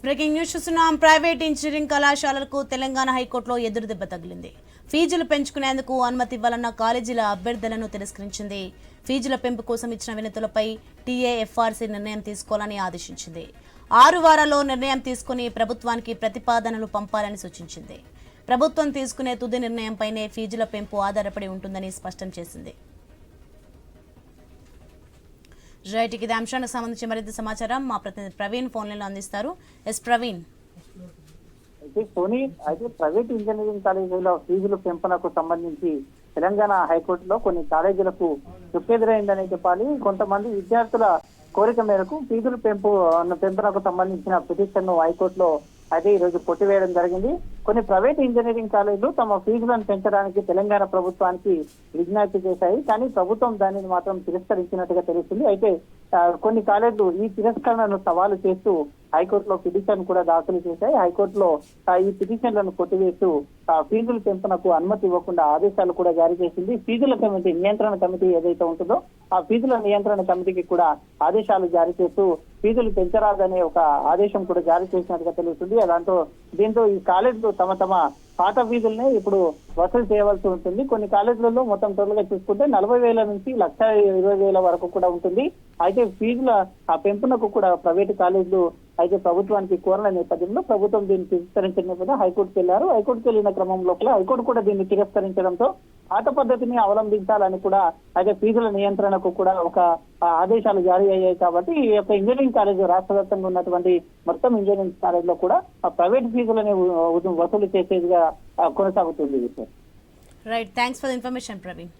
Breaking news చూస్తున్నాం. Private engineering కళాశాలలకు తెలంగాణ హైకోర్టులో ఎదురుదెబ్బ తగిలింది. ఫీజులు పెంచుకునేందుకు అనుమతి ఇవ్వాలన్న కాలేజీల అభ్యర్థనను తిరస్కరించింది. ఫీజుల పెంపు కోసం ఇచ్చిన వినతులపై టీఏఎఫ్ఆర్సీ నిర్ణయం తీసుకోవాలని ఆదేశించింది. 6 వారాల్లో నిర్ణయం తీసుకుని ప్రభుత్వానికి ప్రతిపాదనలు పంపాలని సూచించింది. ప్రభుత్వం తీసుకునే తుది నిర్ణయంపైనే ఫీజుల పెంపు ఆధారపడి ఉంటుందని స్పష్టం చేసింది. రైట్, ఇదే అంశానికి సంబంధించి మరింత సమాచారం మా ప్రతినిధి ప్రవీణ్ ఫోన్ లైన్ లో అందిస్తారు. ఎస్ ప్రవీణ్. అయితే ప్రైవేట్ ఇంజనీరింగ్ కాలేజీల ఫీజుల పెంపునకు సంబంధించి తెలంగాణ హైకోర్టులో కొన్ని కాలేజీలకు చుక్కెదురైందని చెప్పాలి. కొంతమంది విద్యార్థుల కోరిక మేరకు ఫీజుల పెంపునకు సంబంధించిన పిటిషన్ ను హైకోర్టులో అయితే ఈ రోజు కొట్టివేయడం జరిగింది. కొన్ని ప్రైవేట్ ఇంజనీరింగ్ కాలేజీలు తమ ఫీజులను పెంచడానికి తెలంగాణ ప్రభుత్వానికి విజ్ఞప్తి చేశాయి. కానీ ప్రభుత్వం దానిని మాత్రం తిరస్కరించినట్టుగా తెలుస్తుంది. అయితే కొన్ని కాలేజీలు ఈ తిరస్కరణను సవాలు చేస్తూ హైకోర్టులో పిటిషన్ కూడా దాఖలు చేశాయి. హైకోర్టులో ఈ పిటిషన్లను కొట్టివేస్తూ ఫీజుల పెంపునకు అనుమతి ఇవ్వకుండా ఆదేశాలు కూడా జారీ చేసింది. ఫీజుల కమిటీ నియంత్రణ కమిటీ ఏదైతే ఉంటుందో ఆ ఫీజుల నియంత్రణ కమిటీకి కూడా ఆదేశాలు జారీ చేస్తూ ఫీజులు పెంచరాదనే ఒక ఆదేశం కూడా జారీ చేసినట్టుగా తెలుస్తుంది. దీంతో ఈ కాలేజీలు తమ పాత ఫీజులనే ఇప్పుడు వసూలు చేయవలసి ఉంటుంది. కొన్ని కాలేజీలలో మొత్తం టోటల్ గా చూసుకుంటే 40,000 నుంచి 1,20,000 వరకు కూడా ఉంటుంది. అయితే ఫీజుల పెంపునకు కూడా ప్రైవేటు కాలేజీలు అయితే ప్రభుత్వానికి కోరిన నేపథ్యంలో ప్రభుత్వం దీన్ని తిరస్కరించిన నేపథ్యంలో హైకోర్టుకు వెళ్లారు. హైకోర్టుకు వెళ్లిన క్రమంలో హైకోర్టు కూడా దీన్ని తిరస్కరించడంతో పాత పద్ధతిని అవలంబించాలని కూడా అయితే ఫీజుల నియంత్రణకు కూడా ఒక ఆదేశాలు జారీ అయ్యాయి. కాబట్టి ఈ యొక్క ఇంజనీరింగ్ కాలేజ్ రాష్ట్ర వ్యాప్తంగా ఉన్నటువంటి మొత్తం ఇంజనీరింగ్ కాలేజ్ లో కూడా ప్రైవేట్ ఫీజులని వసూలు చేసేదిగా కొనసాగుతుంది. Right, thanks for the information Praveen.